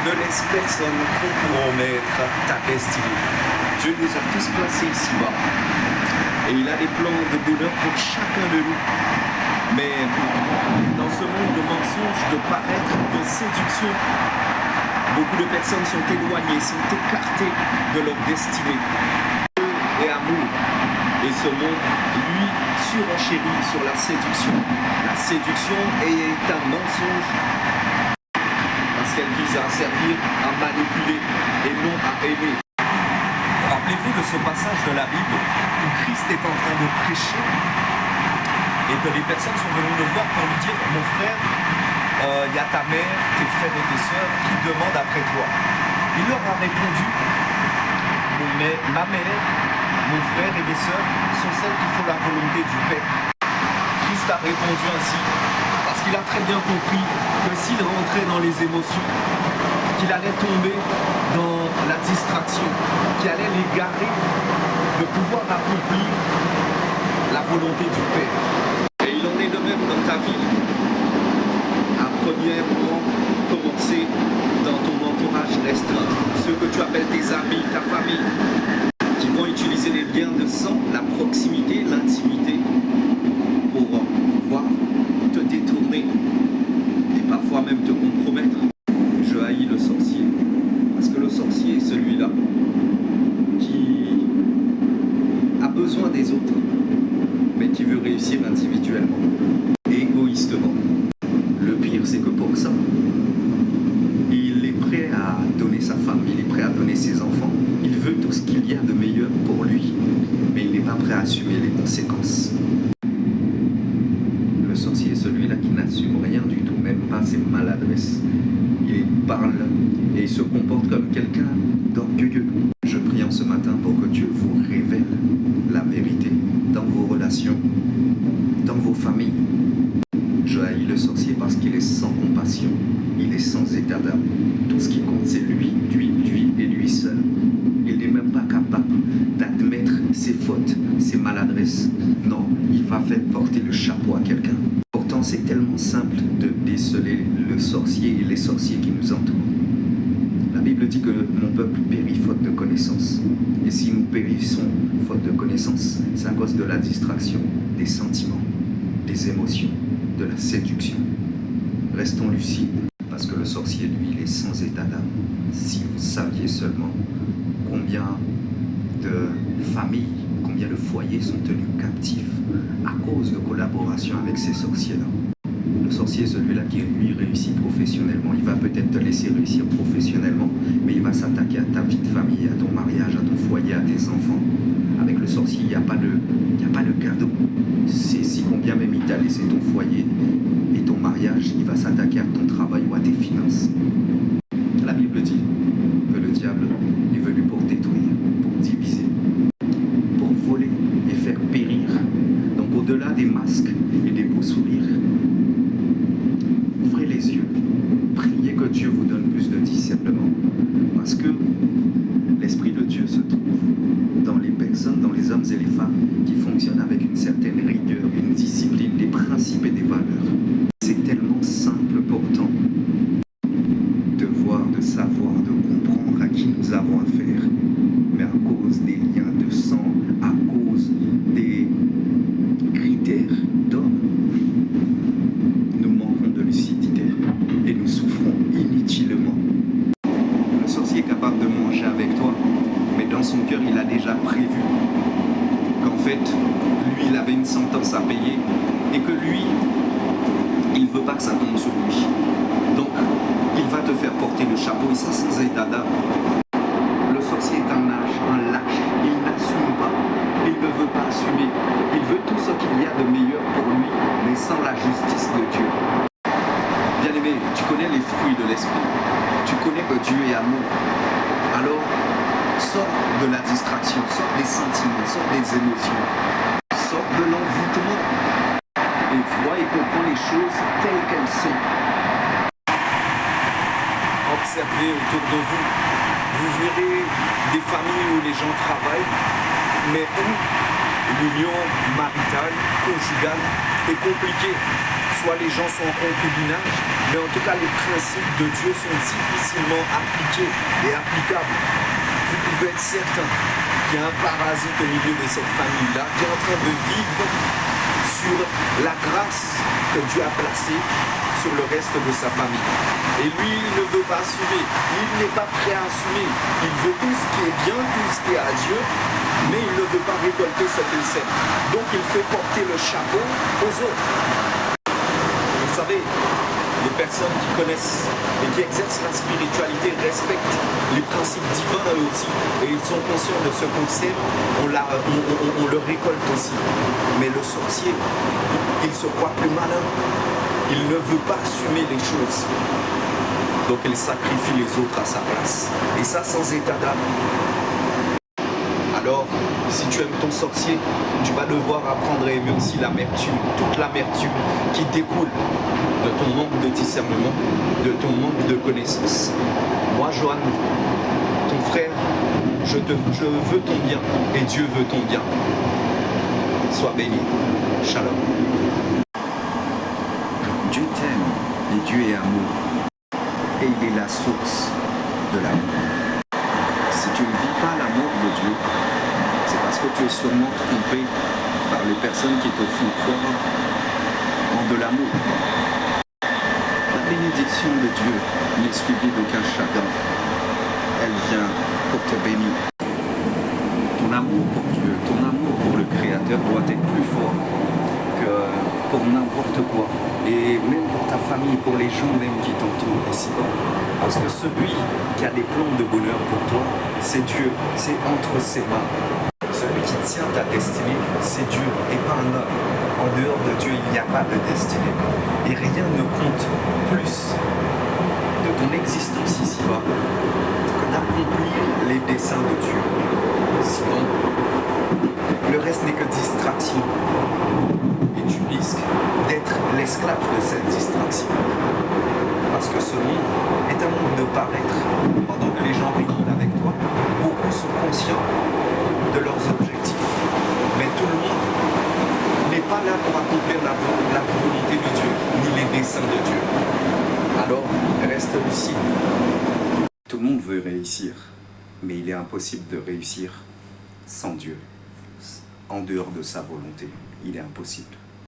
ne laisse personne compromettre ta destinée. Dieu nous a tous placés ici-bas. Et il a des plans de bonheur pour chacun de nous. Mais dans ce monde de mensonges, de paraître, de séduction, beaucoup de personnes sont éloignées, sont écartées de leur destinée. Dieu est amour. Et ce monde, lui, surenchérit sur la séduction. La séduction est un mensonge parce qu'elle vise à servir, à manipuler et non à aimer. Rappelez-vous de ce passage de la Bible où Christ est en train de prêcher et que les personnes sont venues le voir pour lui dire « Mon frère, il y a ta mère, tes frères et tes sœurs qui demandent après toi. » Il leur a répondu « Ma mère, mon frère et mes sœurs sont celles qui font la volonté du Père. » Christ a répondu ainsi parce qu'il a très bien compris que s'il rentrait dans les émotions, qu'il allait tomber dans la distraction, qu'il allait l'égarer de pouvoir accomplir la volonté du Père. Et il en est de même dans ta vie. À premièrement, commencer dans ton entourage restreint, ceux que tu appelles tes amis, ta famille, qui vont utiliser les liens de sang, la proximité, l'intimité, pour pouvoir te détourner et parfois même te compromettre. Je haïs le sorcier, parce que le sorcier est celui-là qui a besoin des autres, mais qui veut réussir individuellement, égoïstement. Le pire, c'est que pour ça, il est prêt à donner sa femme, il est prêt à donner ses enfants, il veut tout ce qu'il y a de meilleur pour lui, mais il n'est pas prêt à assumer les conséquences. Le sorcier est celui-là qui n'assume rien du tout, même pas ses maladresses. Il parle et il se comporte comme quelqu'un d'orgueilleux. Je prie en ce matin pour que Dieu vous révèle la vérité dans vos relations, dans vos familles. Je haïs le sorcier parce qu'il est sans compassion, il est sans état d'âme. Tout ce qui compte, c'est lui et lui seul. Il n'est même pas capable d'admettre ses fautes, ses maladresses. Non, il va faire porter le chapeau à quelqu'un. Pourtant, c'est tellement simple de déceler le sorcier et les sorciers qui nous entourent. La Bible dit que mon peuple périt faute de connaissance. Et si nous périssons faute de connaissance, c'est à cause de la distraction, des sentiments, des émotions, de la séduction. Restons lucides, parce que le sorcier, lui, il est sans état d'âme. Si vous saviez seulement combien de familles, combien de foyers sont tenus captifs à cause de collaboration avec ces sorciers-là. Le sorcier est celui-là qui, lui, réussit professionnellement. Il va peut-être te laisser réussir professionnellement, mais il va s'attaquer à ta vie de famille, à ton mariage, à ton foyer, à tes enfants. Avec le sorcier, il n'y a pas de cadeau. C'est si combien même il t'a laissé ton foyer et ton mariage, il va s'attaquer à ton travail ou à tes finances. La Bible dit que le diable est venu pour détruire, pour diviser, pour voler et faire périr. Donc au-delà des masques et des beaux sourires, ouvrez les yeux, priez que Dieu vous donne plus de discernement. Parce que l'Esprit de Dieu se trouve dans les personnes, dans les hommes et les femmes qui fonctionnent avec une certaine rigueur, une discipline, des principes et des valeurs. C'est tellement simple pourtant de voir, de savoir, de comprendre à qui nous avons affaire. Mais à cause des liens de sang, à cause des critères d'hommes, nous manquons de lucidité et nous souffrons inutilement. Le sorcier est capable de manger avec toi, mais dans son cœur, il a déjà prévu qu'en fait, lui, il avait une sentence à payer et que lui, il ne veut pas que ça tombe sur lui. Donc, il va te faire porter le chapeau et ça sans état d'âme. Le sorcier est un lâche, il n'assume pas, il ne veut pas assumer. Il veut tout ce qu'il y a de meilleur pour lui, mais sans la justice de Dieu. Bien-aimé, tu connais les fruits de l'esprit. Tu connais que Dieu est amour. Alors, sors de la distraction, sors des sentiments, sors des émotions, sors de l'envoûtement et vois et comprends les choses telles qu'elles sont. Observez autour de vous. Vous verrez des familles où les gens travaillent, mais où l'union maritale, conjugale est compliquée. Soit les gens sont en concubinage, mais en tout cas les principes de Dieu sont difficilement appliqués et applicables. Vous pouvez être certain qu'il y a un parasite au milieu de cette famille-là qui est en train de vivre sur la grâce que Dieu a placée sur le reste de sa famille. Et lui, il ne veut pas assumer, il n'est pas prêt à assumer. Il veut tout ce qui est bien, tout ce qui est à Dieu, mais il ne veut pas récolter ce qu'il sème. Donc il fait porter le chapeau aux autres. Vous savez, les personnes qui connaissent et qui exercent la spiritualité respectent les principes divins eux aussi. Et ils sont conscients de ce qu'on sème, on le récolte aussi. Mais le sorcier, il se croit plus malin. Il ne veut pas assumer les choses. Donc il sacrifie les autres à sa place. Et ça sans état d'âme. Alors, si tu aimes ton sorcier, tu vas devoir apprendre à aimer aussi l'amertume, toute l'amertume qui découle de ton manque de discernement, de ton manque de connaissance. Moi, Johan, ton frère, je veux ton bien et Dieu veut ton bien. Sois béni. Shalom. Dieu t'aime et Dieu est amour. Et il est la source de l'amour. Si tu ne vis pas l'amour de Dieu, c'est parce que tu es sûrement trompé par les personnes qui te font croire en de l'amour. La bénédiction de Dieu n'est suivie d'aucun chagrin. Elle vient pour te bénir. Ton amour pour Dieu, ton amour pour le Créateur doit être plus fort que pour n'importe quoi. Et même pour ta famille, pour les gens même qui t'entourent ici-bas. Parce que celui qui a des plans de bonheur pour toi, c'est Dieu, c'est entre ses mains. Celui qui tient ta destinée, c'est Dieu et pas un homme. En dehors de Dieu, il n'y a pas de destinée. Et rien ne compte plus de ton existence ici-bas que d'accomplir les desseins de Dieu. Sinon, le reste n'est que distraction. Et tu risques d'être l'esclave de cette distraction. Parce que ce monde est un monde de paraître. Pendant que les gens rigolent avec toi, beaucoup sont conscients de leurs objectifs. Mais tout le monde n'est pas là pour accomplir la volonté de Dieu, ni les desseins de Dieu. Alors, reste lucide. Tout le monde veut réussir, mais il est impossible de réussir sans Dieu. En dehors de sa volonté, il est impossible.